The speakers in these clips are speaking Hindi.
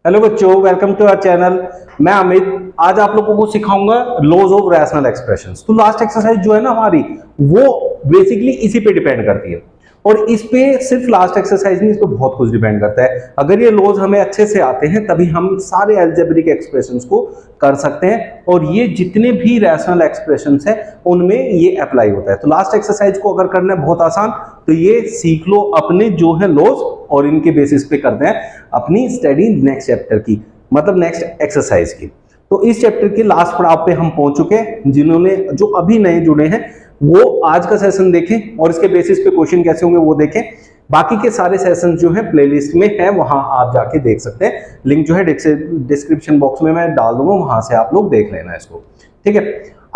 हेलो बच्चों, वेलकम टू आवर चैनल। मैं अमित। आज आप लोगों को सिखाऊंगा लॉज ऑफ रैशनल एक्सप्रेशंस। तो लास्ट एक्सरसाइज जो है ना हमारी, वो बेसिकली इसी पे डिपेंड करती है। और इस पे सिर्फ लास्ट एक्सरसाइज नहीं, इस पे बहुत कुछ डिपेंड करता है। अगर ये लॉज हमें अच्छे से आते हैं तभी हम सारे अलजेब्रिक एक्सप्रेशंस को कर सकते हैं, और ये जितने भी रैशनल एक्सप्रेशंस हैं उनमें ये अप्लाई होता है। तो लास्ट एक्सरसाइज को अगर करना है बहुत आसान, तो ये सीख लो अपने जो है लॉज, और इनके बेसिस पे करते हैं अपनी स्टडी नेक्स्ट चैप्टर की, मतलब नेक्स्ट एक्सरसाइज की। तो इस चैप्टर के लास्ट पड़ाव पे हम पहुंच चुके हैं। जिन्होंने जो अभी नए जुड़े हैं वो आज का सेशन देखें और इसके बेसिस पे क्वेश्चन कैसे होंगे वो देखें। बाकी के सारे सेशन जो है प्लेलिस्ट में है, वहां आप जाके देख सकते हैं। लिंक जो है डिस्क्रिप्शन बॉक्स में मैं डाल दूंगा, वहां से आप लोग देख लेना इसको। ठीक है,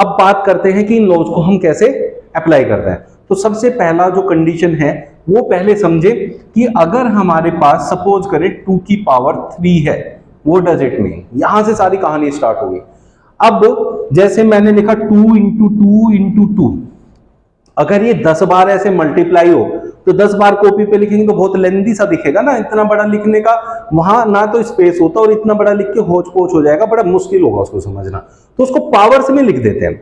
अब बात करते हैं कि इन लॉज को हम कैसे अप्लाई करते हैं। तो सबसे पहला जो कंडीशन है वो पहले समझे कि अगर हमारे पास सपोज करें 2 की पावर 3 है, वो डज इट मीन। यहां से सारी कहानी स्टार्ट होगी। अब जैसे मैंने लिखा 2 इंटू 2 इंटू 2, अगर ये 10 बार ऐसे मल्टीप्लाई हो तो 10 बार कॉपी पे लिखेंगे तो बहुत लेंथी सा दिखेगा ना, इतना बड़ा लिखने का वहां ना तो स्पेस होता, और इतना बड़ा लिख के होच पोच हो जाएगा, बड़ा मुश्किल होगा उसको समझना। तो उसको पावर्स में लिख देते हैं।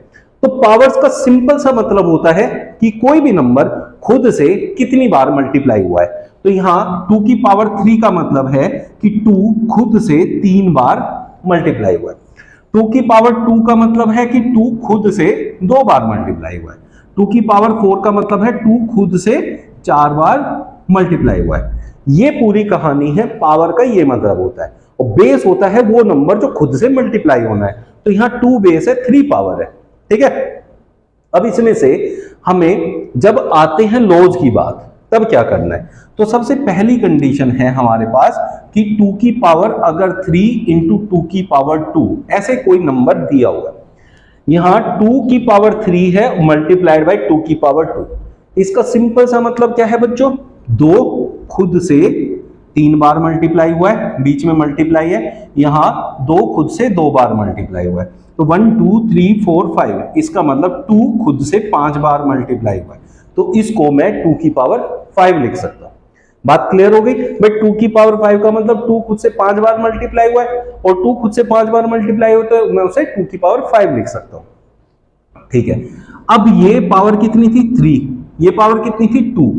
तो पावर्स का सिंपल सा मतलब होता है कि कोई भी नंबर खुद से कितनी बार मल्टीप्लाई हुआ है। तो यहां 2 की पावर 3 का मतलब है कि 2 खुद से 3 बार मल्टीप्लाई हुआ है। 2 की पावर 2 का मतलब है कि 2 खुद से 2 बार मल्टीप्लाई हुआ है। 2 की पावर 4 का मतलब है 2 खुद से 4 बार मल्टीप्लाई हुआ है। ये पूरी कहानी है। पावर का ये मतलब होता है, और बेस होता है वो नंबर जो खुद से मल्टीप्लाई होना है। तो यहां 2 बेस है, 3 पावर है। ठीक है, अब इसमें से हमें जब आते हैं लॉज की बात, तब क्या करना है। तो सबसे पहली कंडीशन है हमारे पास कि 2 की पावर अगर 3 इंटू 2 की पावर 2 ऐसे कोई नंबर दिया हुआ, यहां 2 की पावर 3 है मल्टीप्लाइड बाय 2 की पावर 2। इसका सिंपल सा मतलब क्या है बच्चों, 2 खुद से 3 बार मल्टीप्लाई हुआ है, बीच में मल्टीप्लाई है, यहां 2 खुद से 2 बार मल्टीप्लाई हुआ है। तो 1 2 3 4 5, इसका मतलब 2 खुद से 5 बार मल्टीप्लाई हुआ है। तो इसको मैं 2 की पावर 5 लिख सकता हूं। बात क्लियर हो गई। बट 2 की पावर 5 का मतलब 2 खुद से 5 बार मल्टीप्लाई हुआ है, और 2 खुद से 5 बार मल्टीप्लाई होता है, मैं उसे 2 की पावर 5 लिख सकता हूं। ठीक है, अब ये पावर कितनी थी 3, ये पावर कितनी थी 2।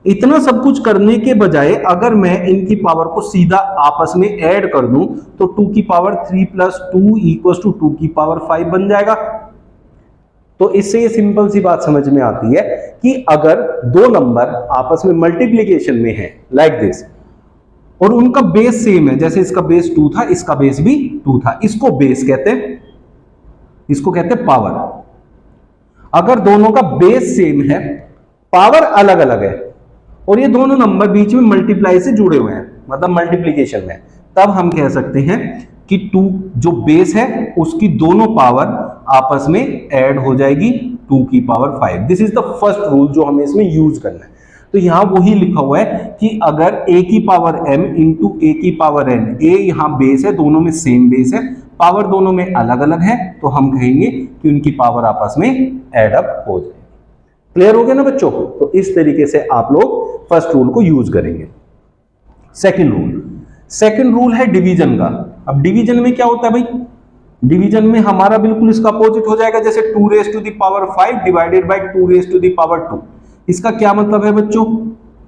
इतना सब कुछ करने के बजाय अगर मैं इनकी पावर को सीधा आपस में ऐड कर दूं तो 2 की पावर 3 प्लस 2 इक्वल्स टू 2 की पावर 5 बन जाएगा। तो इससे ये सिंपल सी बात समझ में आती है कि अगर दो नंबर आपस में मल्टीप्लिकेशन में है लाइक दिस, और उनका बेस सेम है, जैसे इसका बेस 2 था, इसका बेस भी 2 था, इसको बेस कहते हैं, इसको कहते हैं पावर। अगर दोनों का बेस सेम है, पावर अलग अलग है, और ये दोनों नंबर बीच में मल्टीप्लाई से जुड़े हुए हैं, मतलब मल्टीप्लिकेशन में, तब हम कह सकते हैं कि 2 जो बेस है उसकी दोनों पावर आपस में ऐड हो जाएगी 2 की power 5। This is the first rule जो हमें इसमें यूज करना है। तो यहां वही लिखा हुआ है कि अगर a की पावर m इंटू a की पावर n, a यहां बेस है, दोनों में सेम बेस है, पावर दोनों में अलग अलग है, तो हम कहेंगे कि उनकी पावर आपस में एड अप हो जाएगी। क्लियर हो गया ना बच्चों। तो इस तरीके से आप लोग फर्स्ट रूल को यूज करेंगे। सेकंड रूल है डिवीजन का। अब डिवीजन में क्या होता है भाई, डिवीजन में हमारा बिल्कुल इसका अपोजिट हो जाएगा, जैसे 2 raise to the power 5 divided by 2 raise to the power 2। इसका क्या मतलब है बच्चों,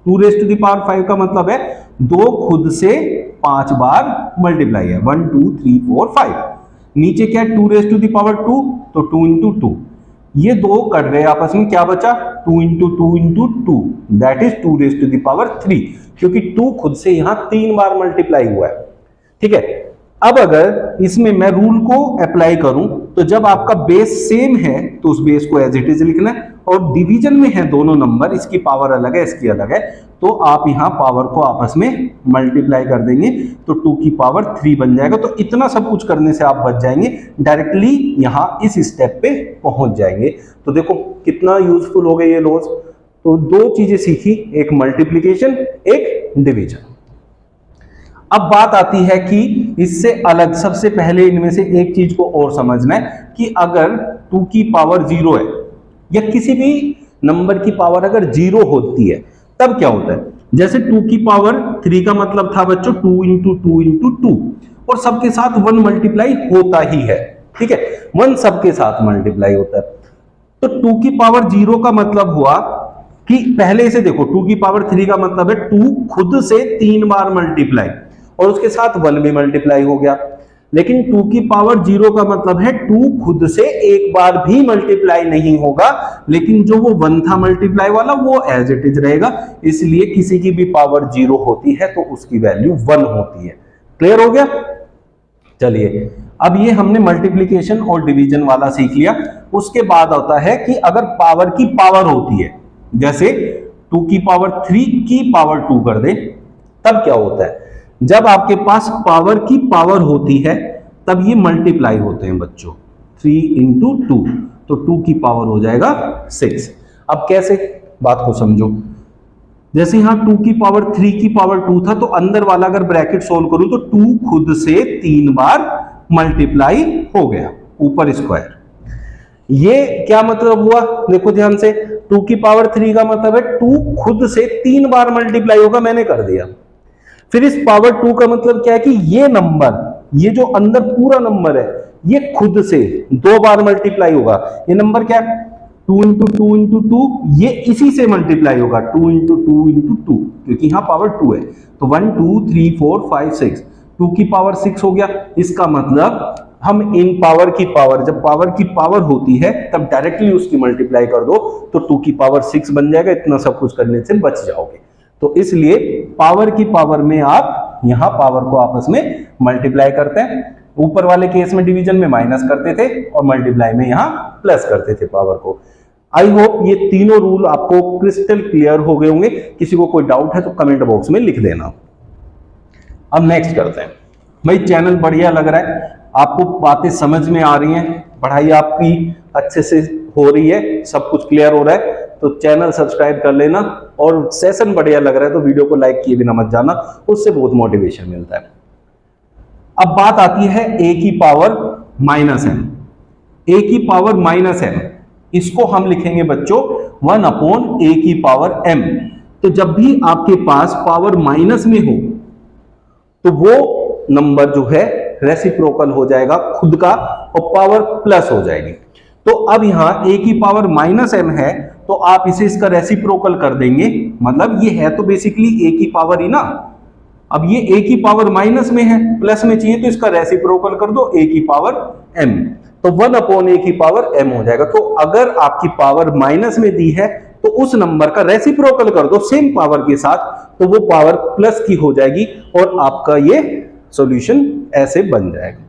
2 रेज़ टू द पावर 5 का मतलब है 2 खुद से 5 बार मल्टीप्लाई है, 1 2 3 4 5। नीचे क्या है 2 रेज़ टू द पावर 2, तो 2 इंटू 2, ये दो कट गए आपस में, क्या बचा 2 into 2 into 2, that is 2 raise to the power 3, क्योंकि 2 खुद से यहां 3 बार मल्टीप्लाई हुआ है। ठीक है, अब अगर इसमें मैं रूल को अप्लाई करूं तो जब आपका बेस सेम है तो उस बेस को एज इट इज लिखना है, और डिवीजन में है दोनों नंबर, इसकी पावर अलग है, इसकी अलग है, तो आप यहां पावर को आपस में मल्टीप्लाई कर देंगे तो 2 की पावर 3 बन जाएगा। तो इतना सब कुछ करने से आप बच जाएंगे, डायरेक्टली यहां इस स्टेप पे पहुंच जाएंगे। तो देखो कितना यूजफुल हो गए ये लॉज। तो दो चीजें सीखी, एक मल्टीप्लिकेशन, एक डिवीजन। अब बात आती है कि इससे अलग सबसे पहले इनमें से एक चीज को और समझना है कि अगर 2 की पावर 0 है, या किसी भी नंबर की पावर अगर 0 होती है, तब क्या होता है। जैसे 2 की पावर 3 का मतलब था बच्चों 2 इंटू 2 इंटू 2, और सबके साथ 1 मल्टीप्लाई होता ही है, ठीक है, 1 सबके साथ मल्टीप्लाई होता है। तो 2 की पावर 0 का मतलब हुआ कि पहले इसे देखो, 2 की पावर 3 का मतलब है 2 खुद से 3 बार मल्टीप्लाई और उसके साथ 1 भी मल्टीप्लाई हो गया। लेकिन 2 की पावर 0 का मतलब है 2 खुद से एक बार भी मल्टीप्लाई नहीं होगा, लेकिन जो वो 1 था मल्टीप्लाई वाला वो एज इट इज रहेगा। इसलिए किसी की भी पावर 0 होती है तो उसकी वैल्यू 1 होती है। क्लियर हो गया? चलिए, अब ये हमने मल्टीप्लीकेशन और डिवीजन वाला सीख लिया। उसके बाद आता है कि अगर पावर की पावर होती है, जैसे 2 की पावर 3 की पावर 2 कर दे, तब क्या होता है? जब आपके पास पावर की पावर होती है तब ये मल्टीप्लाई होते हैं बच्चों, 3 इंटू 2, तो 2 की पावर हो जाएगा 6। अब कैसे, बात को समझो। जैसे यहां 2 की पावर 3 की पावर 2 था, तो अंदर वाला अगर ब्रैकेट सोल्व करूं तो 2 खुद से 3 बार मल्टीप्लाई हो गया, ऊपर स्क्वायर। ये क्या मतलब हुआ, देखो ध्यान से, 2 की पावर 3 का मतलब है 2 खुद से 3 बार मल्टीप्लाई होगा, मैंने कर दिया। फिर इस पावर 2 का मतलब क्या है कि ये नंबर, ये जो अंदर पूरा नंबर है, ये खुद से 2 बार मल्टीप्लाई होगा। ये नंबर क्या है, 2 इंटू 2 इंटू 2, ये इसी से मल्टीप्लाई होगा, 2 इंटू 2 इंटू 2, क्योंकि यहां पावर 2 है। तो 1 2 3 4 5 6, 2 की पावर 6 हो गया। इसका मतलब हम इन पावर की पावर, जब पावर की पावर होती है तब डायरेक्टली उसकी मल्टीप्लाई कर दो तो 2 की पावर 6 बन जाएगा। इतना सब कुछ करने से बच जाओगे। तो इसलिए पावर की पावर में आप यहां पावर को आपस में मल्टीप्लाई करते हैं। ऊपर वाले केस में डिवीजन में माइनस करते थे और मल्टीप्लाई में यहां प्लस करते थे पावर को। आई होप ये तीनों रूल आपको क्रिस्टल क्लियर हो गए होंगे। किसी को कोई डाउट है तो कमेंट बॉक्स में लिख देना। अब नेक्स्ट करते हैं। भाई चैनल बढ़िया लग रहा है, आपको बातें समझ में आ रही हैं, पढ़ाई आपकी अच्छे से हो रही है, सब कुछ क्लियर हो रहा है, तो चैनल सब्सक्राइब कर लेना। और सेशन बढ़िया लग रहा है तो वीडियो को लाइक किए बिना मत जाना, उससे बहुत मोटिवेशन मिलता है। अब बात आती है a की पावर माइनस m। a की पावर माइनस m, इसको हम लिखेंगे बच्चों 1 अपॉन a की पावर m। तो जब भी आपके पास पावर माइनस में हो तो वो नंबर जो है रेसिप्रोकल हो जाएगा खुद का और पावर प्लस हो जाएगी। तो अब यहां a की पावर माइनस m है तो आप इसे इसका रेसिप्रोकल कर देंगे, मतलब ये है तो बेसिकली a की पावर ही ना। अब ये a की पावर माइनस में है, प्लस में चाहिए तो इसका रेसिप्रोकल कर दो a की पावर m, तो 1 अपॉन a की पावर m हो जाएगा। तो अगर आपकी पावर माइनस में दी है तो उस नंबर का रेसिप्रोकल कर दो सेम पावर के साथ, तो वो पावर प्लस की हो जाएगी और आपका ये सॉल्यूशन ऐसे बन जाएगा।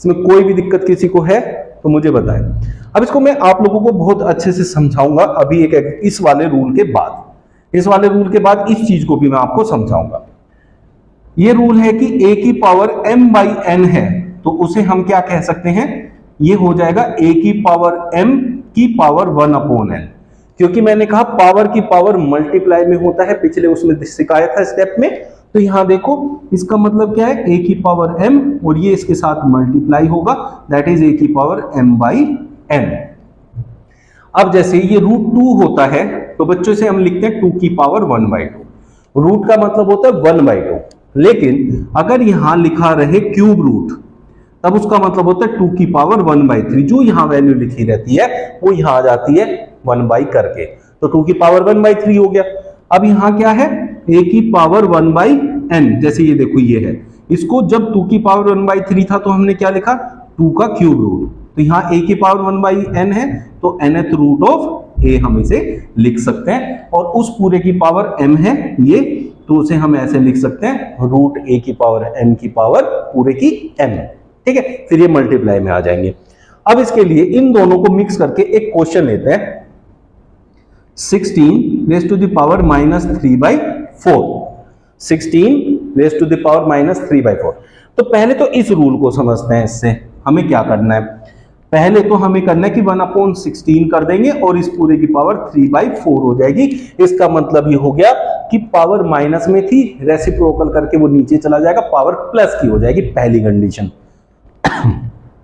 इसमें कोई भी दिक्कत किसी को है तो मुझे बताएं। अब इसको मैं आप लोगों को बहुत अच्छे से समझाऊंगा अभी एक इस वाले रूल के बाद। इस वाले रूल के बाद इस चीज को भी मैं आपको समझाऊंगा। ये रूल है कि a की पावर m बाई n है तो उसे हम क्या कह सकते हैं, ये हो जाएगा a की पावर m की पावर 1 अपॉन n। क्योंकि मैंने कहा पावर की पावर मल्टीप्लाई में होता है, पिछले उसमें सिखाया था स्टेप में। तो यहां देखो इसका मतलब क्या है, a की पावर m और ये इसके साथ मल्टीप्लाई होगा, दैट इज a की पावर m बाई n। अब जैसे ये √2 होता है तो बच्चों से हम लिखते हैं 2 की पावर 1 बाई 2। रूट का मतलब होता है 1 बाई 2, लेकिन अगर यहां लिखा रहे क्यूब रूट तब उसका मतलब होता है 2 की पावर 1 बाई 3। जो यहां वैल्यू लिखी रहती है वो यहां आ जाती है 1 बाई करके, तो 2 की पावर 1 बाई 3 हो गया। अब यहां क्या है, a की पावर 1 बाई n। जैसे ये देखो ये है, इसको जब 2 की पावर 1 बाई 3 था तो हमने क्या लिखा, 2 का क्यूब रूट। तो यहाँ a की पावर 1 बाई n है तो nth रूट ऑफ a हम इसे लिख सकते हैं। और उस पूरे की पावर m है ये, तो उसे हम ऐसे लिख सकते हैं रूट a की पावर n की पावर पूरे की m। ठीक है, फिर ये मल्टीप्लाई में आ जाएंगे। अब इसके लिए इन दोनों को मिक्स करके एक क्वेश्चन लेते हैं, 16 raise to the power minus 3 by 4। 16 raise to the power minus 3 by 4। तो पहले तो इस रूल को समझते हैं। इससे हमें क्या करना है, पहले तो हमें करना है कि 1 अपॉन 16 कर देंगे और इस पूरे की पावर 3 बाई 4 हो जाएगी। इसका मतलब ये हो गया कि पावर माइनस में थी, रेसिप्रोकल करके वो नीचे चला जाएगा, पावर प्लस की हो जाएगी, पहली कंडीशन।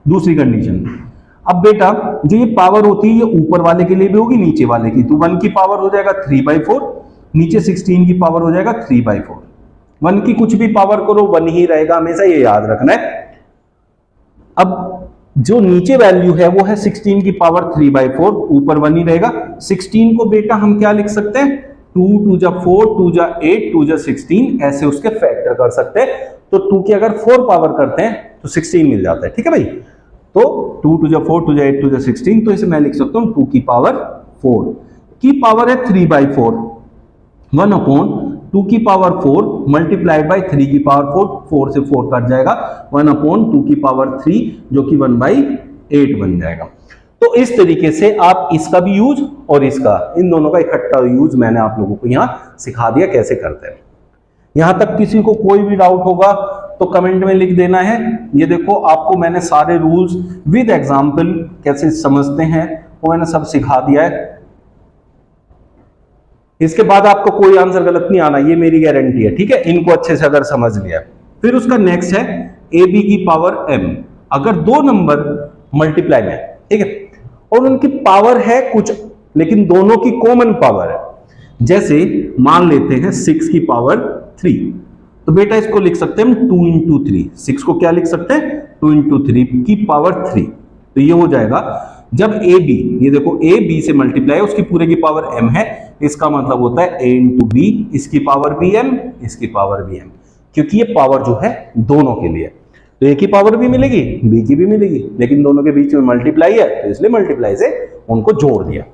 दूसरी कंडीशन, अब बेटा जो ये पावर होती है ये ऊपर वाले के लिए भी होगी नीचे वाले की, तो 1 की पावर हो जाएगा 3 बाई 4, नीचे 16 की पावर हो जाएगा 3 बाई 4। 1 की कुछ भी पावर करो 1 ही रहेगा हमेशा, ये याद रखना है। अब जो नीचे वैल्यू है वो है 16 की पावर 3/4, ऊपर 1 ही रहेगा। 16 को बेटा हम क्या लिख सकते हैं, 2 2 जा 4, 2 जा 8, 2 जा 16, ऐसे उसके फैक्टर कर सकते हैं। तो 2 की अगर 4 पावर करते हैं तो 16 मिल जाता है, ठीक है भाई। तो 2 2 जा 4, 2 जा 8, 2 जा 16, तो इसे मैं लिख सकता हूं 2 की पावर 4 की पावर है 3/4, 1 अपॉन 2 की पावर 4 मल्टीप्लाइड बाई 3 की पावर 4, 4 से 4 कट जाएगा, 1 अपॉन 2 की पावर 3 जो कि 1/8 बन जाएगा। तो इस तरीके से आप इसका भी यूज और इसका, इन दोनों का इकट्ठा यूज मैंने आप लोगों को यहां सिखा दिया कैसे करते हैं। यहां तक किसी को कोई भी डाउट होगा तो कमेंट में लिख देना है। ये देखो आपको मैंने सारे रूल्स विद एग्जांपल कैसे समझते हैं वो मैंने सब सिखा दिया है। इसके बाद आपको कोई आंसर गलत नहीं आना, ये मेरी गारंटी है, ठीक है। इनको अच्छे से अगर समझ लिया। फिर उसका नेक्स्ट है ए बी की पावर m। अगर दो नंबर मल्टीप्लाई में, ठीक है, और उनकी पावर है कुछ लेकिन दोनों की कॉमन पावर है, जैसे मान लेते हैं 6 की पावर 3, तो बेटा इसको लिख सकते हैं हम 2 into 3। 6 को क्या लिख सकते हैं, 2 into 3 की पावर 3। तो ये हो जाएगा जब ए बी, ये देखो ए बी से मल्टीप्लाई है, उसकी पूरे की पावर m है, इसका मतलब होता है a into b, इसकी पावर भी m, इसकी पावर भी m, क्योंकि ये पावर जो है दोनों के लिए। तो a की पावर भी मिलेगी, b की भी मिलेगी, लेकिन दोनों के बीच में मल्टीप्लाई है तो इसलिए मल्टीप्लाई से उनको जोड़ दिया।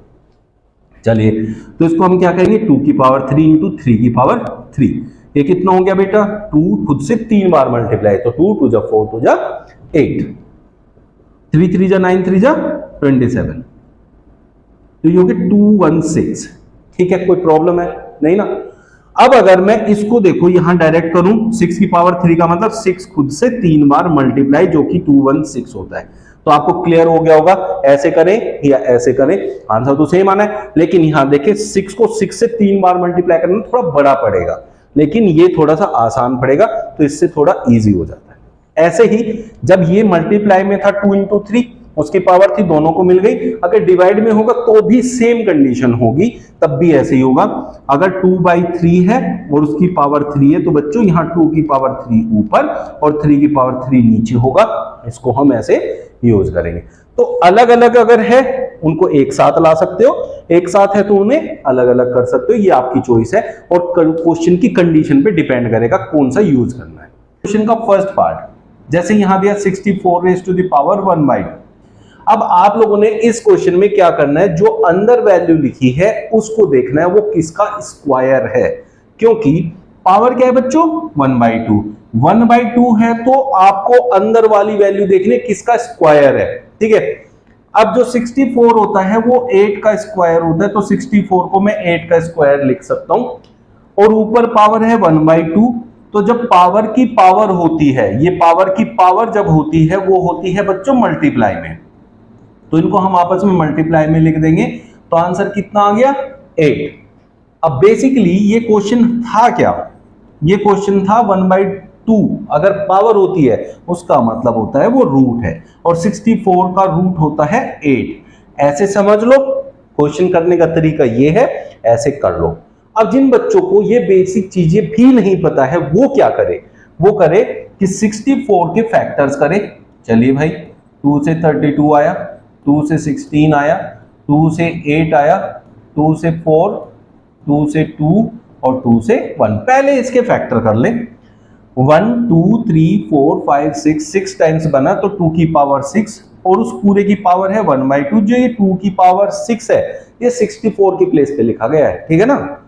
चलिए तो इसको हम क्या कहेंगे, 2 की पावर 3 इंटू 3 की पावर 3। ये कितना हो गया बेटा, 2 खुद से 3 बार मल्टीप्लाई, तो 2 2 जा 4, 2 जा 8, 3 3 जा 9, 3 जा 27, तो ये हो गया 216। ठीक है, कोई प्रॉब्लम है नहीं ना। अब अगर मैं इसको देखो यहां डायरेक्ट करूं, 6 की पावर 3 का मतलब 6 खुद से 3 बार मल्टीप्लाई, जो कि 216 होता है। तो आपको क्लियर हो गया होगा, ऐसे करें या ऐसे करें, आंसर तो सेम आना है। लेकिन यहां देखें 6 को 6 से 3 बार मल्टीप्लाई करना थोड़ा बड़ा पड़ेगा, लेकिन ये थोड़ा सा आसान पड़ेगा, तो इससे थोड़ा इजी हो जाता है। ऐसे ही जब ये मल्टीप्लाई में था 2 इंटू 3, उसकी पावर थी, दोनों को मिल गई। अगर डिवाइड में होगा तो भी सेम कंडीशन होगी, तब भी ऐसे ही होगा। अगर 2/3 है और उसकी पावर 3 है, तो बच्चों यहाँ 2 की पावर 3 ऊपर और 3 की पावर 3 नीचे होगा। इसको हम ऐसे यूज करेंगे। तो अलग अलग अगर है उनको एक साथ ला सकते हो, एक साथ है तो उन्हें अलग अलग कर सकते हो, ये आपकी चॉइस है और क्वेश्चन की कंडीशन पे डिपेंड करेगा कौन सा यूज करना है। क्वेश्चन का फर्स्ट पार्ट जैसे यहां दिया 64 रेज़ टू द पावर 1/2। अब आप लोगों ने इस क्वेश्चन में क्या करना है, जो अंदर वैल्यू लिखी है उसको देखना है वो किसका स्क्वायर है, क्योंकि पावर क्या है बच्चों 1/2। 1/2 है तो आपको अंदर वाली वैल्यू देखनी किसका स्क्वायर है, ठीक है। अब जो 64 होता है वो 8 का स्क्वायर होता है, तो 64 को मैं 8 का स्क्वायर लिख सकता हूं, और ऊपर पावर है 1/2। तो जब पावर की पावर होती है, ये पावर की पावर जब होती है वो होती है बच्चों मल्टीप्लाई में, तो इनको हम आपस में मल्टीप्लाई में लिख देंगे, तो आंसर कितना आ गया 8। अब बेसिकली ये क्वेश्चन था क्या, ये क्वेश्चन था 1/2 अगर पावर होती है उसका मतलब होता है वो रूट है, और 64 का रूट होता है 8। ऐसे समझ लो, क्वेश्चन करने का तरीका ये है, ऐसे कर लो। अब जिन बच्चों को ये बेसिक चीजें भी नहीं पता है वो क्या करे, वो करे कि 64 के फैक्टर्स करे। चलिए भाई, 2 से 32 आया, 2 से 16 आया, 2 से 8 आया, 2 से 4, 2 से 2 और 2 से 1। पहले इसके फैक्टर कर लें। 1 2 3 4 5 6 टाइम्स बना तो 2 की पावर 6, और उस पूरे की पावर है 1/2। जो ये 2 की पावर 6 है ये 64 की प्लेस पे लिखा गया है, ठीक है ना।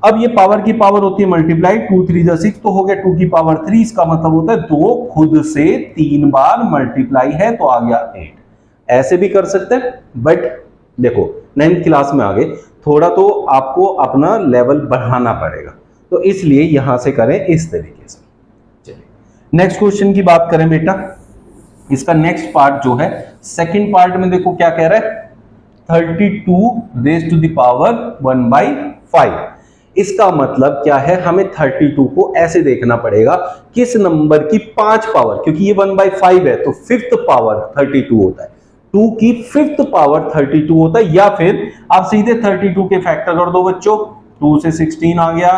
अब ये पावर की पावर होती है मल्टीप्लाई, 2 3 जा 6 तो हो गया 2 की पावर 3। इसका मतलब होता है 2 खुद से 3 बार मल्टीप्लाई है तो आ गया 8। ऐसे भी कर सकते हैं, बट देखो 9th क्लास में आ गए, थोड़ा तो आपको अपना लेवल बढ़ाना पड़ेगा, तो इसलिए यहां से करें इस तरीके से। चलिए नेक्स्ट क्वेश्चन की बात करें बेटा। इसका नेक्स्ट पार्ट जो है, सेकंड पार्ट में देखो क्या कह रहा है, 32 रेज़ टू द पावर 1/5। इसका मतलब क्या है, हमें 32 को ऐसे देखना पड़ेगा किस नंबर की 5 पावर, क्योंकि ये 1/5 है तो 5th पावर 32 होता है, 2 की 5th पावर 32 होता है। या फिर आप सीधे 32 के फैक्टर कर दो बच्चों, 2 से 16 आ गया,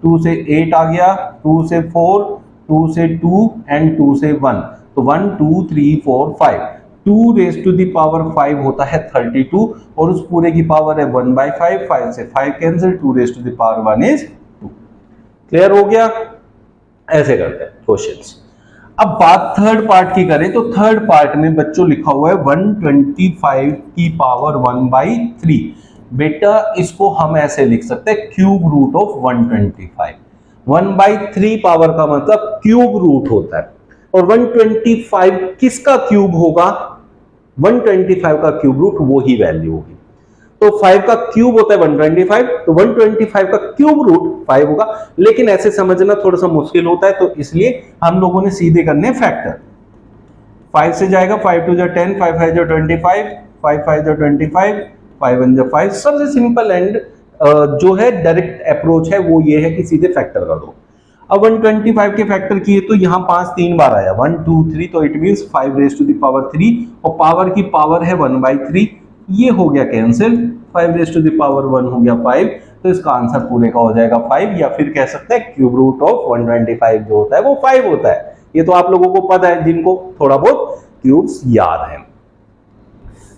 2 से 8 आ गया, 2 से 4, 2 से 2 एंड 2 से 1। तो 1 2 3 4 5, 2 रेज टू द पावर 5 होता है 32 और उस पूरे की पावर है 1/5, 5 से 5 cancel, 2 raise to the power 1 is 2। Clear हो गया? ऐसे करते हैं क्वेश्चंस। अब बात थर्ड पार्ट की करें तो थर्ड पार्ट में बच्चों लिखा हुआ है 125 की पावर 1/3। बेटा इसको हम ऐसे लिख सकते हैं क्यूब रूट ऑफ 125। 1/3 पावर का मतलब क्यूब रूट होता है और 125 किसका क्यूब होगा? 125 का क्यूब रूट वो ही वैल्यू होगी। तो 5 का क्यूब होता है 125, तो 125 का क्यूब रूट 5 होगा। लेकिन ऐसे समझना थोड़ा सा मुश्किल होता है, तो इसलिए हम लोगों ने सीधे करने फैक्टर। 5 से जाएगा 5 2 जा 10, 5 5 जा 25, 5 5 जा 25, 5 1 जा 5। सबसे सिंपल एंड जो है डायरेक्ट अप्रोच है वो ये है कि सीधे फैक्टर कर दो। अब 125 के फैक्टर किए तो यहाँ 5 3 बार आया, 1 2 3, तो it means 5 raise to the power 3 और पावर की पावर है 1/3, ये हो गया cancel. 5 raise to the power 1 हो गया 5, तो इसका आंसर पूरे का हो जाएगा 5, या फिर कह सकते हैं क्यूब रूट ऑफ 125 जो होता है वो 5 होता है। ये तो आप लोगों को पता है जिनको थोड़ा बहुत क्यूब्स याद है।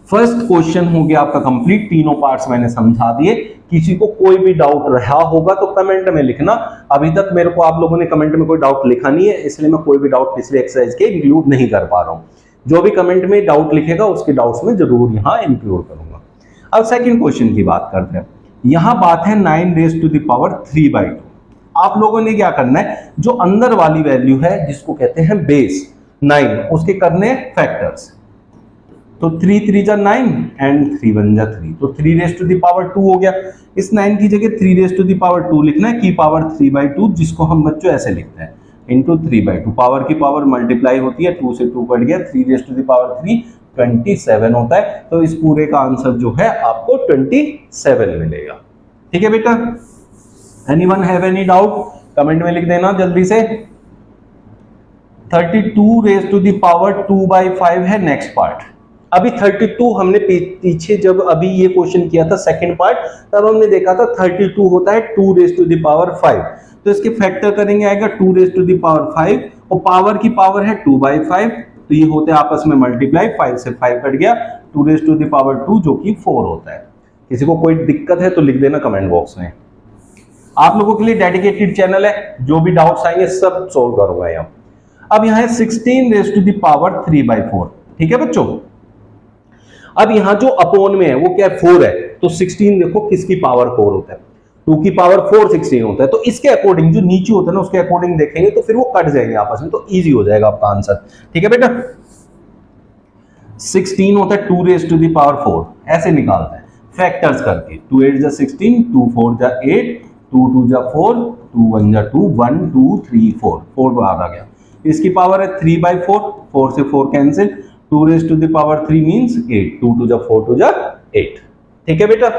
फर्स्ट क्वेश्चन हो गया आपका कंप्लीट, तीनों पार्ट्स मैंने समझा दिए। किसी को कोई भी डाउट रहा होगा तो कमेंट में लिखना। अभी तक मेरे को आप लोगों ने कमेंट में कोई डाउट लिखा नहीं है, इसलिए मैं कोई भी डाउट पिछले एक्सरसाइज के इंक्लूड नहीं कर पा रहा हूं। जो भी कमेंट में डाउट लिखेगा उसके डाउट्स में जरूर यहां इंक्लूड करूंगा। अब सेकंड क्वेश्चन की बात करते हैं। यहां बात है 9 रेज टू द पावर 3/2। आप लोगों ने क्या करना है, जो अंदर वाली वैल्यू है जिसको कहते हैं बेस 9, उसके करने फैक्टर्स। तो 3 3 जा 9 एंड 3 1 जा 3, तो 3 रेज टू द पावर 2 हो गया। इस 9 की जगह 3 रेज टू द पावर 2 लिखना है, की पावर 3/2, जिसको हम बच्चों ऐसे लिखते हैं इंटू 3/2। पावर की पावर मल्टीप्लाई होती है, 2 से 2 कट गया, 3 रेज टू द पावर 3 27 होता है। तो इस पूरे का आंसर जो है आपको 27 मिलेगा। ठीक है बेटा, anyone have any doubt comment में लिख देना जल्दी से। 32 रेज टू द पावर 2/5 है नेक्स्ट पार्ट। अभी 32 हमने पीछे जब अभी ये क्वेश्चन किया था सेकंड पार्ट, तब हमने देखा था 32 होता है 2 रेज टू द पावर 5। तो इसके फैक्टर करेंगे, आएगा 2 रेज टू द पावर 5 और पावर की पावर है 2/5, तो ये होते हैं आपस में मल्टीप्लाई, 5 से 5 कट गया, 2 रेज टू द पावर 2 जो कि 4 होता है। किसी को कोई दिक्कत है तो लिख देना कमेंट बॉक्स में। आप लोगों के लिए डेडिकेटेड चैनल है, जो भी डाउट्स आएंगे सब सोल्व करूंगा यहाँ। अब यहाँ है 16 रेज टू द पावर 3/4। ठीक है बच्चों, अब यहां जो अपॉन में है वो क्या है, 4 है, तो 16 देखो किसकी पावर 4 होता है, 2 की पावर 4 16 होता है। तो इसके अकॉर्डिंग जो नीचे होता है ना उसके अकॉर्डिंग देखेंगे तो फिर वो कट जाएंगे आपस में, तो इजी हो जाएगा आपका आंसर। ठीक है बेटा, 16 होता है 2 रेज टू द पावर 4, ऐसे निकालते हैं फैक्टर्स करके। 2 8 जा 16, 2 4 जा 8, 2 2 जा 4, 2 1 जा 2, 1 2 3 4, 4 बाहर आ गया। इसकी पावर है 3/4, 4 से 4 cancel, 2 raise to the power 3 means 8, 2 2 जा 4 2 जा 8। ठीक है बेटा,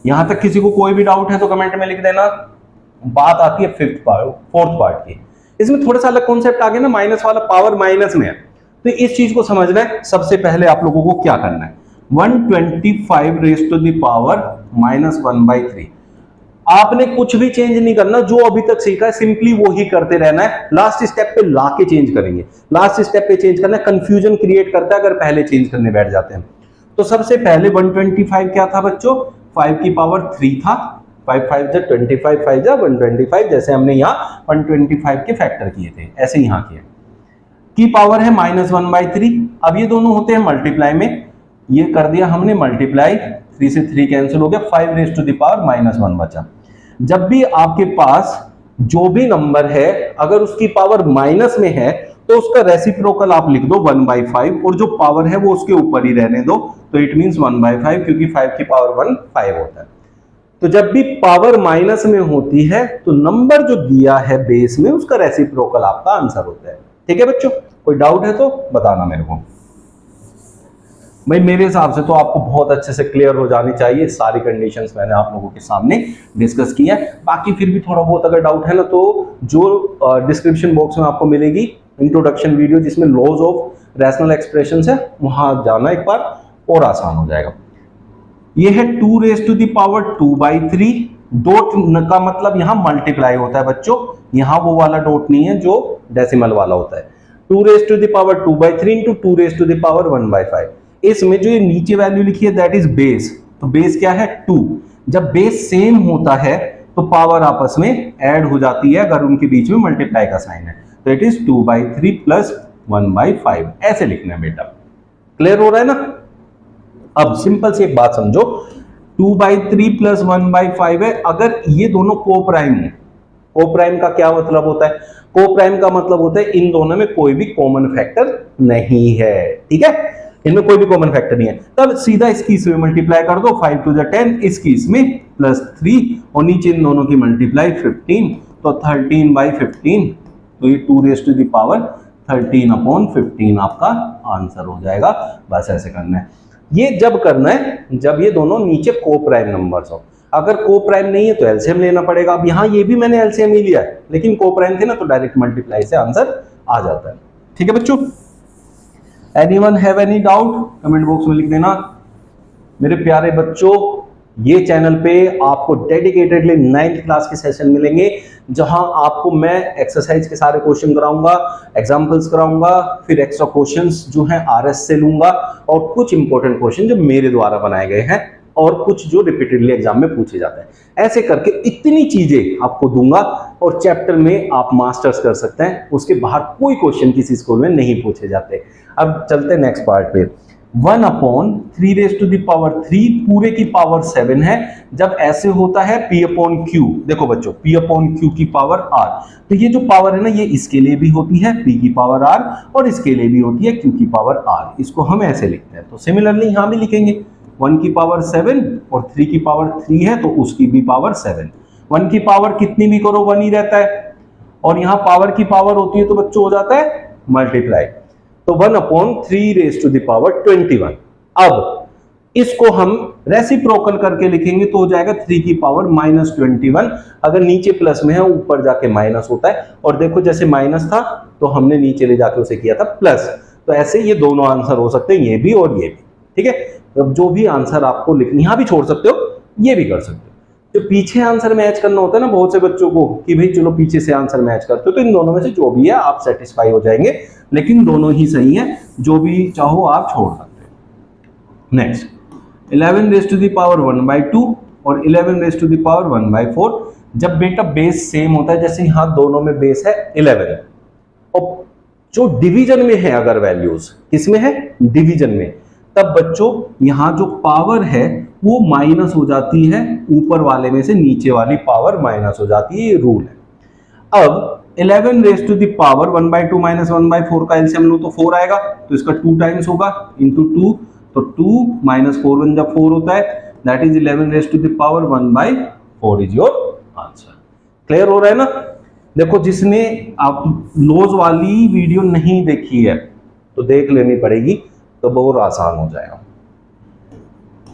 यहां तक किसी को कोई भी डाउट है तो कमेंट में लिख देना। बात आती है फोर्थ पार्ट की। इसमें थोड़ा सा अलग कॉन्सेप्ट आ गया ना, माइनस वाला, पावर माइनस में है, तो इस चीज को समझना है। सबसे पहले आप लोगों को क्या करना है, 125 रेज टू द पावर -1/3। आपने कुछ भी चेंज नहीं करना, जो अभी तक सीखा है सिंपली वो ही करते रहना है। लास्ट स्टेप पे लाके चेंज करेंगे, लास्ट स्टेप पे चेंज करना है, कंफ्यूजन क्रिएट करता है अगर पहले चेंज करने बैठ जाते हैं। तो सबसे पहले 125 क्या था बच्चों, 5 की पावर 3 था, 5 5 जा 25, 5 जा 125, जैसे हमने यहाँ 125 के फैक्टर किए थे ऐसे यहाँ किए। की पावर है -1/3। अब ये दोनों होते हैं मल्टीप्लाई में, ये कर दिया हमने मल्टीप्लाई, 3 से 3 कैंसिल हो गया, 5 रेज टू द पावर -1 बचा। जब भी आपके पास जो भी नंबर है अगर उसकी पावर माइनस में है तो उसका रेसिप्रोकल आप लिख दो 1/5, और जो पावर है वो उसके ऊपर ही रहने दो, तो इट मींस 1/5, क्योंकि 5 की पावर 1 5 होता है। तो जब भी पावर माइनस में होती है तो नंबर जो दिया है बेस में उसका रेसिप्रोकल आपका आंसर होता है। ठीक है बच्चों, कोई डाउट है तो बताना मेरे को। भाई मेरे हिसाब से तो आपको बहुत अच्छे से क्लियर हो जानी चाहिए, सारी कंडीशंस मैंने आप लोगों के सामने डिस्कस की है। बाकी फिर भी थोड़ा बहुत अगर डाउट है ना तो जो डिस्क्रिप्शन बॉक्स में आपको मिलेगी इंट्रोडक्शन वीडियो जिसमें लॉज ऑफ रैशनल एक्सप्रेशंस है, वहां जाना एक बार और आसान हो जाएगा। ये है 2 raise to the power 2/3। Dot का मतलब यहां मल्टीप्लाई होता है बच्चों, यहां वो वाला डॉट नहीं है जो डेसिमल वाला होता है। 2 raise to the power 2/3 into 2 raise to the power 1/5। इसमें जो ये नीचे वैल्यू लिखी है दैट इज बेस, तो बेस क्या है 2। जब बेस सेम होता है तो पावर आपस में ऐड हो जाती है अगर उनके बीच में मल्टीप्लाई का साइन है, तो इट इज 2/3 प्लस 1/5 ऐसे लिखना है बेटा। क्लियर हो रहा है ना? अब सिंपल सी एक बात समझो, 2/3 प्लस 1/5 है, अगर ये दोनों को प्राइम है। को प्राइम का क्या मतलब होता है? को प्राइम का मतलब होता है इन दोनों में कोई भी कॉमन फैक्टर नहीं है, ठीक है, इनमें कोई भी कॉमन फैक्टर नहीं है। तब सीधा इसकी इसमें मल्टीप्लाई कर दो, 5 to the 10, इसकी इसमें प्लस 3 और नीचे इन दोनों की मल्टीप्लाई 15, तो 13/15, तो ये 2 रेज टू द पावर 13/15 आपका आंसर हो जाएगा। बस ऐसे करना है। ये जब करना है जब ये दोनों नीचे को प्राइम नंबर्स हो। अगर को प्राइम नहीं है तो एलसीएम लेना पड़ेगा। अब यहाँ ये भी मैंने एलसीएम ही लिया है, लेकिन को प्राइम थे ना तो डायरेक्ट मल्टीप्लाई से आंसर आ जाता है। ठीक है बच्चों, anyone have any doubt comment box में लिख देना। मेरे प्यारे बच्चों, ये चैनल पे आपको डेडिकेटेडली 9th क्लास के सेशन मिलेंगे, जहां आपको मैं एक्सरसाइज के सारे क्वेश्चन कराऊंगा, एग्जांपल्स कराऊंगा, फिर एक्स्ट्रा क्वेश्चंस जो हैं आरएस से लूंगा, और कुछ इंपॉर्टेंट क्वेश्चन जो मेरे द्वारा बनाए गए हैं, और कुछ जो रिपीटेडली एग्जाम में पूछे जाते हैं। ऐसे करके इतनी चीजें आपको दूंगा और चैप्टर में आप मास्टर्स कर सकते हैं। उसके बाहर कोई क्वेश्चन किसी स्कूल में नहीं पूछे जाते। अब चलते हैं नेक्स्ट पार्ट पे। 1/3 रेज टू द पावर 3 पूरे की पावर 7 है। जब ऐसे होता है P/Q, देखो बच्चों P/Q की पावर r, तो ये जो पावर है ना ये इसके लिए भी होती है P की पावर r, और इसके लिए भी होती है Q की पावर r। इसको हम ऐसे लिखते हैं। तो सिमिलरली यहां भी लिखेंगे 1 की पावर 7 और 3 की पावर 3 है तो उसकी भी पावर 7। 1 की पावर कितनी भी करो 1 ही रहता है, और यहां पावर की पावर होती है तो बच्चों हो जाता है मल्टीप्लाई। तो 1/3 रेज टू द पावर 21। अब इसको हम रेसिप्रोकल करके लिखेंगे तो हो जाएगा 3 की पावर -21। अगर नीचे प्लस में है ऊपर जाके माइनस होता है, और देखो जैसे माइनस था तो हमने नीचे ले जाके उसे किया था प्लस। तो ऐसे ये दोनों आंसर हो सकते हैं, ये भी और ये भी। ठीक है, अब जो भी आंसर आपको लिखना यहां भी छोड़ सकते हो, ये भी कर सकते हो। जो पीछे आंसर मैच करना होता है ना बहुत से बच्चों को कि भाई चलो पीछे से आंसर मैच करते हो, तो इन दोनों में से जो भी है आप सेटिस्फाई हो जाएंगे, लेकिन दोनों ही सही है, जो भी चाहो आप छोड़ सकते हो। Next 11 raise to the power 1/2 और 11 रेज टू द पावर 1/4। जब बेटा बेस सेम होता है, जैसे यहां दोनों में बेस है 11, और जो डिवीजन में है अगर वैल्यूज किसमें है डिवीजन में, तब बच्चों यहां जो पावर है वो माइनस हो जाती है, ऊपर वाले में से नीचे वाली पावर माइनस हो जाती है, ये रूल है। अब 11 raise to the power 1/2 minus 1/4 का एलसीएम लो तो 4 आएगा, तो इसका 2 टाइम्स होगा इंटू 2, तो 2 माइनस 4 1 जब 4 होता है, that is 11 raise to the power 1/4 is your answer. Clear हो रहा है ना? देखो जिसने आप लॉज वाली वीडियो नहीं देखी है तो देख लेनी पड़ेगी, तो बहुत आसान हो जाएगा।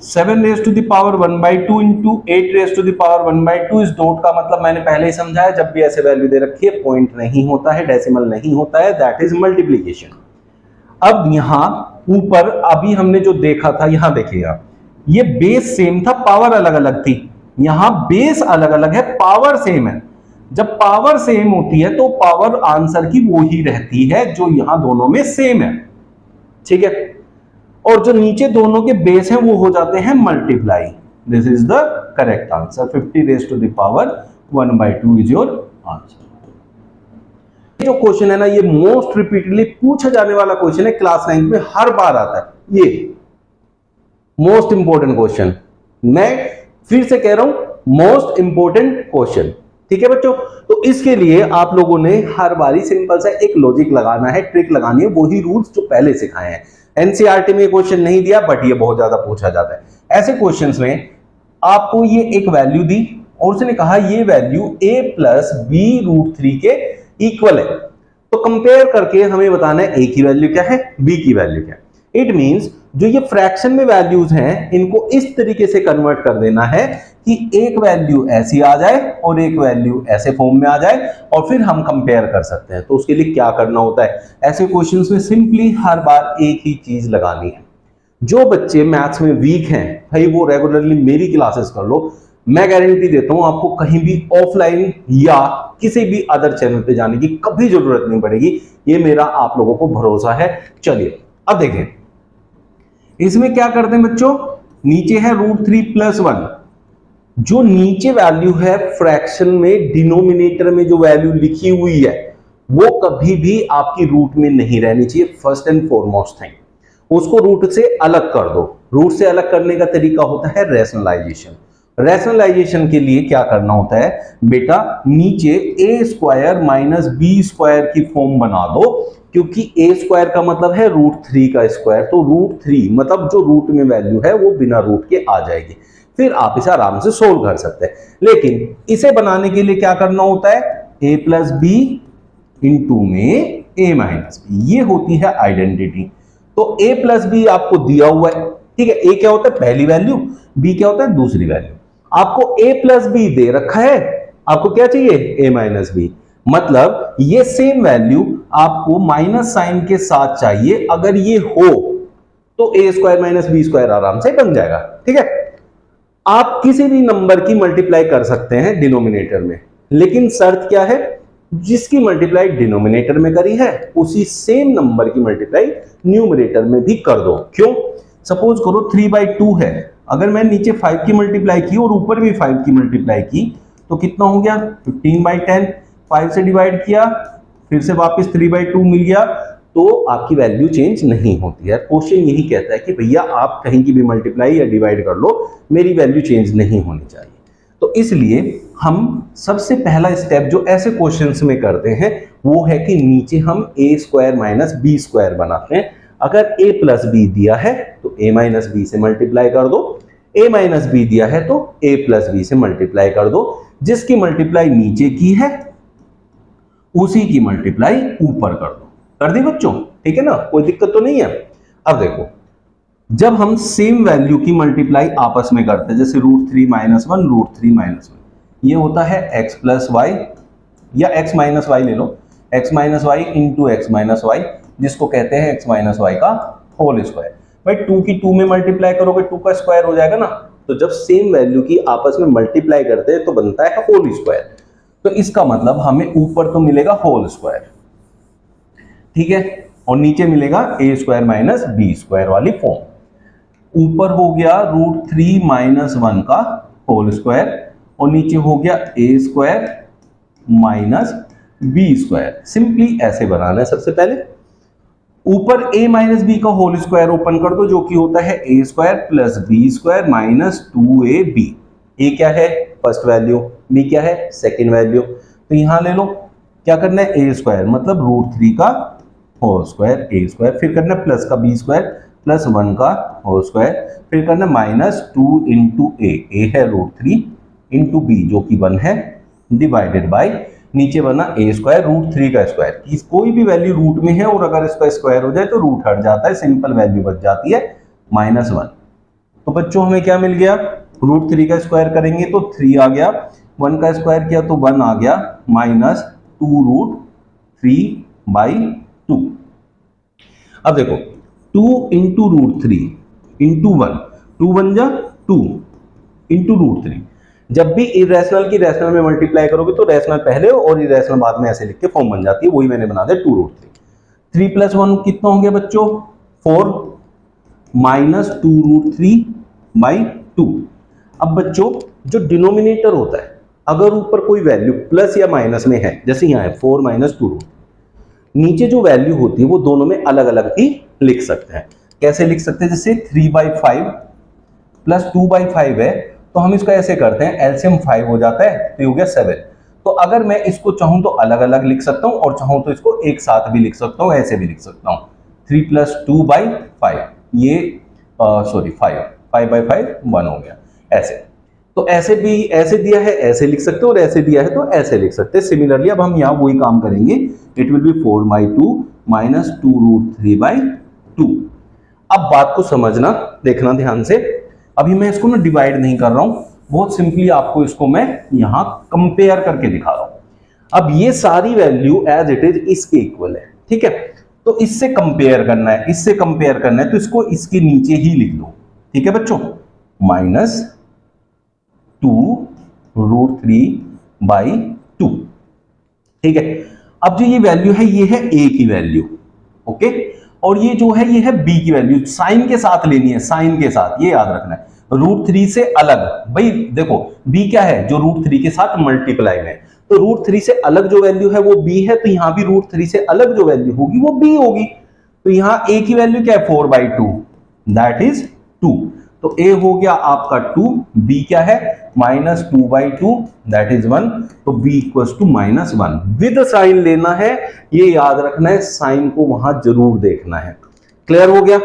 7 raise to the power 1/2 into 8 raise to the power 1/2 इस नोट का मतलब मैंने पहले ही समझाया, जब भी ऐसे वैल्यू दे रखी है पॉइंट नहीं होता है, डेसिमल नहीं होता है, दैट इज मल्टीप्लीकेशन। अब यहां ऊपर अभी हमने जो देखा था, यहां देखिएगा ये बेस सेम था, पावर अलग अलग थी। यहां बेस अलग अलग है, पावर सेम है। जब पावर सेम होती है तो पावर आंसर की वो ही रहती है जो यहां दोनों में सेम है। ठीक है, और जो नीचे दोनों के बेस हैं वो हो जाते हैं multiply. This is the correct answer. 50 raise to the power 1/2 is your answer. जो क्वेश्चन है ना ये मोस्ट रिपीटेडली पूछा जाने वाला क्वेश्चन है, क्लास 9 में हर बार आता है। ये मोस्ट इंपोर्टेंट क्वेश्चन, मैं फिर से कह रहा हूं मोस्ट इंपोर्टेंट क्वेश्चन। ठीक है बच्चों, तो इसके लिए आप लोगों ने हर बारी सिंपल सा एक लॉजिक लगाना है, ट्रिक लगानी है, वही रूल्स जो पहले सिखाए हैं। एनसीईआरटी में क्वेश्चन नहीं दिया बट ये बहुत ज्यादा पूछा जाता है। ऐसे क्वेश्चंस में आपको ये एक वैल्यू दी और उसने कहा ये वैल्यू a प्लस b√3 के इक्वल है, तो कंपेयर करके हमें बताना है a की वैल्यू क्या है, b की वैल्यू क्या है। इट मींस जो ये फ्रैक्शन में वैल्यूज हैं इनको इस तरीके से कन्वर्ट कर देना है कि एक वैल्यू ऐसी आ जाए और एक वैल्यू ऐसे फॉर्म में आ जाए, और फिर हम कंपेयर कर सकते हैं। तो उसके लिए क्या करना होता है, ऐसे क्वेश्चंस में सिंपली हर बार एक ही चीज लगानी है। जो बच्चे मैथ्स में वीक हैं भाई वो रेगुलरली मेरी क्लासेस कर लो, मैं गारंटी देता हूं आपको कहीं भी ऑफलाइन या किसी भी अदर चैनल पे जाने की कभी जरूरत नहीं पड़ेगी, ये मेरा आप लोगों को भरोसा है। चलिए अब देखें इसमें क्या करते हैं बच्चों, नीचे है √3+1, जो नीचे वैल्यू है फ्रैक्शन में डिनोमिनेटर में जो वैल्यू लिखी हुई है वो कभी भी आपकी रूट में नहीं रहनी चाहिए। फर्स्ट एंड फॉरमोस्ट थिंग, उसको रूट से अलग कर दो। रूट से अलग करने का तरीका होता है रैशनलाइजेशन। रैशनलाइजेशन के लिए क्या करना होता है बेटा, नीचे a² - b² की फॉर्म बना दो, क्योंकि a² का मतलब है √3 का स्क्वायर, तो √3 मतलब जो रूट में वैल्यू है वो बिना रूट के आ जाएगी। फिर आप इसे आराम से सोल्व कर सकते हैं। लेकिन इसे बनाने के लिए क्या करना होता है, a + b इंटू में a - b, ये होती है आइडेंटिटी। तो a + b आपको दिया हुआ है, ठीक है। a क्या होता है पहली वैल्यू, b क्या होता है दूसरी वैल्यू। आपको a + b दे रखा है, आपको क्या चाहिए a - b, मतलब ये सेम वैल्यू आपको माइनस साइन के साथ चाहिए। अगर ये हो तो a² - b² आराम से बन जाएगा, ठीक है। आप किसी भी नंबर की मल्टीप्लाई कर सकते हैं डिनोमिनेटर में, लेकिन शर्त क्या है, जिसकी मल्टीप्लाई डिनोमिनेटर में करी है उसी सेम नंबर की मल्टीप्लाई न्यूमरेटर में भी कर दो। क्यों, सपोज करो 3/2 है, अगर मैं नीचे 5 की मल्टीप्लाई की और ऊपर भी 5 की मल्टीप्लाई की तो कितना हो गया 15/10, 5 से डिवाइड किया फिर से वापस 3/2 मिल गया, तो आपकी वैल्यू चेंज नहीं होती है। क्वेश्चन यही कहता है कि भैया आप कहीं की भी मल्टीप्लाई या डिवाइड कर लो, मेरी वैल्यू चेंज नहीं होनी चाहिए। तो इसलिए हम सबसे पहला स्टेप जो ऐसे क्वेश्चंस में करते हैं वो है कि नीचे हम a² - b² बनाते हैं। अगर a + b दिया है तो a - b से मल्टीप्लाई कर दो, a - b दिया है तो a + b से मल्टीप्लाई कर दो। जिसकी मल्टीप्लाई नीचे की है उसी की मल्टीप्लाई ऊपर कर दो। कर दी बच्चों, ठीक है ना, कोई दिक्कत तो नहीं है। अब देखो जब हम सेम वैल्यू की मल्टीप्लाई आपस में करते हैं, जैसे √3 - 1 √3 - 1, ये होता है x + y या x - y ले लो, x - y into x - y, जिसको कहते हैं x - y का होल स्क्वायर। भाई 2 की 2 में मल्टीप्लाई करोगे 2 का स्क्वायर हो जाएगा ना, तो जब सेम वैल्यू की आपस में मल्टीप्लाई करते हैं तो बनता है होल स्क्वायर। तो इसका मतलब हमें ऊपर तो मिलेगा होल स्क्वायर, ठीक है, और नीचे मिलेगा a² - b² वाली फॉर्म। ऊपर हो गया √3 - 1 का होल स्क्वायर और नीचे हो गया a² - b²। सिंपली ऐसे बनाना है। सबसे पहले ऊपर a - b का होल स्क्वायर ओपन कर दो, जो कि होता है a² + b² - 2ab। a क्या है फर्स्ट वैल्यू, b क्या है सेकंड वैल्यू। तो यहां ले लो, क्या करना है a² मतलब √3 का होल स्क्वायर a², फिर करना है प्लस का b² + 1 का होल स्क्वायर, फिर करना -2 इंटू a है √3 इंटू b जो कि 1 है, डिवाइडेड बाय नीचे बना a² √3 का स्क्वायर। कोई भी वैल्यू रूट में है और अगर इसका स्क्वायर हो जाए तो रूट हट जाता है, सिंपल वैल्यू बच जाती है -1। तो बच्चों हमें क्या मिल गया, √3 का स्क्वायर करेंगे तो 3 आ गया, 1 का स्क्वायर किया तो 1 आ गया, -2√3/2। अब देखो 2 इंटू √3 इंटू 1, 2 बन जा 2 इंटू √3। जब भी इरेशनल की रैशनल में मल्टीप्लाई करोगे तो रैशनल पहले और इरेशनल बाद में ऐसे लिख के फॉर्म बन जाती है, वही मैंने बना दिया 2√3। 3 + 1 कितना हो गया बच्चों 4 -2√3/2। अब बच्चों जो डिनोमिनेटर होता है अगर ऊपर कोई वैल्यू प्लस या माइनस में है, जैसे यहाँ है 4 - 2, नीचे जो वैल्यू होती है वो दोनों में अलग अलग भी लिख सकते हैं। कैसे लिख सकते हैं, जैसे 3/5 प्लस 2/5 है तो हम इसको ऐसे करते हैं, एलसीएम 5 हो जाता है तो हो गया 7। तो अगर मैं इसको चाहूं तो अलग अलग लिख सकता हूं और चाहूं तो इसको एक साथ भी लिख सकता हूं, ऐसे भी लिख सकता हूं 3 + 2/5, ये सॉरी 5/5 1 हो गया ऐसे। तो ऐसे भी ऐसे दिया है ऐसे लिख सकते हो और ऐसे दिया है तो ऐसे लिख सकते हैं। सिमिलरली अब हम यहाँ वही काम करेंगे, इट विल बी 4/2 -2√3/2। अब बात को समझना, देखना ध्यान से, अभी मैं इसको ना डिवाइड नहीं कर रहा हूं, बहुत सिंपली आपको इसको मैं यहां कंपेयर करके दिखा रहा हूं। अब ये सारी वैल्यू एज इट इज इसके इक्वल है, ठीक है, तो इससे कंपेयर करना है, इससे कंपेयर करना है तो इसको इसके नीचे ही लिख दो, ठीक है बच्चों, 2√3/2। ठीक है, अब जो ये वैल्यू है ये है a की वैल्यू, ओके, और ये जो है ये है b की वैल्यू, साइन के साथ लेनी है, साइन के साथ, ये याद रखना है, √3 से अलग। भाई देखो b क्या है, जो √3 के साथ मल्टीप्लाई में, तो √3 से अलग जो वैल्यू है वो b है, तो यहां भी √3 से अलग जो वैल्यू होगी वो b होगी। तो यहां a की वैल्यू क्या है, 4/2, दैट इज 2। तो a हो गया आपका 2, b क्या है, -2/2, दैट इज 1। तो b equals to -1। With sign लेना है, ये याद रखना है, साइन को वहां जरूर देखना है। क्लियर हो गया?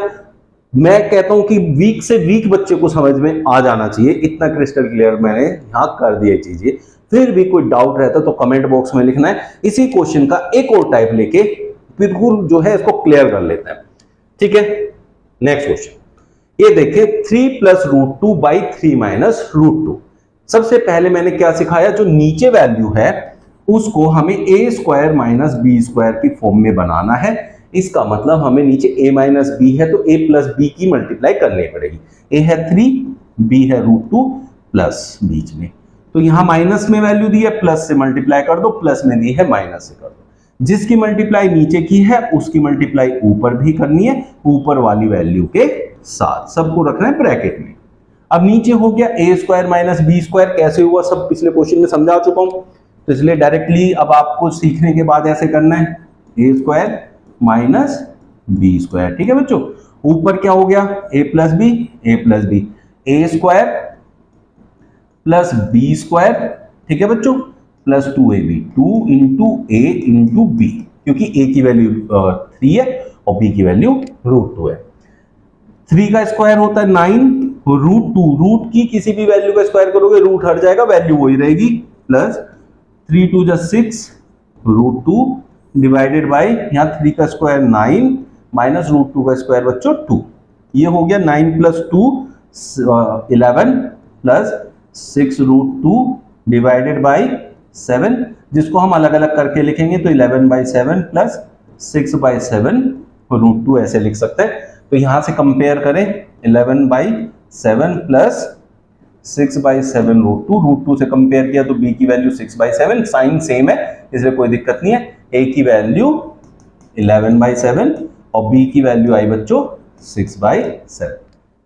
मैं कहता हूं कि वीक से वीक बच्चे को समझ में आ जाना चाहिए, इतना क्रिस्टल क्लियर मैंने यहां कर दिया चीजें। फिर भी कोई डाउट रहता तो कमेंट बॉक्स में लिखना है। इसी क्वेश्चन का एक और टाइप लेके बिल्कुल जो है इसको क्लियर कर लेते हैं। ठीक है, नेक्स्ट क्वेश्चन ये देखिए, 3 + √2/3 - √2। सबसे पहले मैंने क्या सिखाया, जो नीचे वैल्यू है उसको हमें a² - b² की फॉर्म में बनाना है। इसका मतलब हमें नीचे a - b है तो a + b की मल्टीप्लाई करनी पड़ेगी। a है 3, b है √2 प्लस बीच में, तो यहां माइनस में वैल्यू दी है, प्लस से मल्टीप्लाई कर दो, प्लस में दी है माइनस से कर दो। जिसकी मल्टीप्लाई नीचे की है उसकी मल्टीप्लाई ऊपर भी करनी है, ऊपर वाली वैल्यू के साथ, सबको रखना है ब्रैकेट में। अब नीचे हो गया a² - b², कैसे हुआ सब पिछले क्वेश्चन में समझा चुका हूं, तो इसलिए डायरेक्टली अब आपको सीखने के बाद ऐसे करना है, a² - b²। ठीक है बच्चों, ऊपर क्या हो गया, a + b, a + b, a² + b², ठीक है बच्चों, प्लस 2ab, 2 × a × b, क्योंकि a की वैल्यू 3 है और b की वैल्यू √2 है। 3 का स्क्वायर होता है 9, √2, रूट की किसी भी वैल्यू का स्क्वायर करोगे रूट हट जाएगा, वैल्यू वही रहेगी, प्लस 3 × 2 = 6, √2 डिवाइडेड बाई, यहाँ 3 का स्क्वायर 9 माइनस √2 का स्क्वायर बच्चों 2। ये हो गया 9 + 2 11 प्लस 6 √2 डिवाइडेड बाई 7, जिसको हम अलग अलग करके लिखेंगे तो 11/7 प्लस 6/7 √2 ऐसे लिख सकते हैं। तो यहां से कंपेयर करें, 11/7 प्लस 6/7 √2 से कंपेयर किया तो b की वैल्यू 6/7, साइन सेम है इसलिए कोई दिक्कत नहीं है। a की वैल्यू 11/7 और b की वैल्यू आई बच्चों 6/7।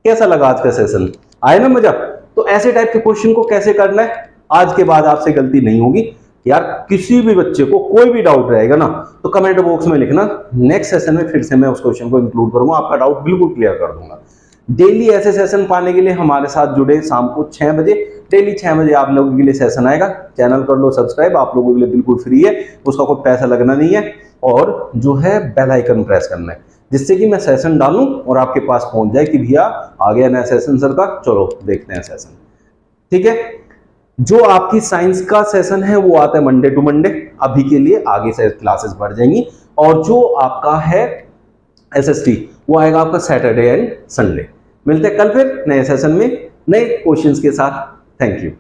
कैसा लगा आज का सेशन, आए ना मजा? तो ऐसे टाइप के क्वेश्चन को कैसे करना है, आज के बाद आपसे गलती नहीं होगी यार। किसी भी बच्चे को कोई भी डाउट रहेगा ना तो कमेंट बॉक्स में लिखना, नेक्स्ट सेशन में फिर से मैं उस क्वेश्चन को इंक्लूड करूंगा, आपका डाउट बिल्कुल क्लियर कर दूंगा। डेली ऐसे सेशन पाने के लिए हमारे साथ जुड़े, शाम को 6 बजे, डेली 6 बजे आप लोगों के लिए सेशन आएगा। चैनल कर लो सब्सक्राइब, आप लोगों के लिए बिल्कुल फ्री है, उसका कोई पैसा लगना नहीं है, और जो है बेल आइकन प्रेस करना है, जिससे कि मैं सेशन डालूं और आपके पास पहुंच जाए कि भैया आ गया नया सेशन सर का, चलो देखते हैं सेशन। ठीक है, जो आपकी साइंस का सेशन है वो आता है मंडे टू मंडे, अभी के लिए आगे से क्लासेस बढ़ जाएंगी, और जो आपका है SST वो आएगा आपका सैटरडे एंड संडे। मिलते हैं कल फिर नए सेशन में नए क्वेश्चंस के साथ। Thank you.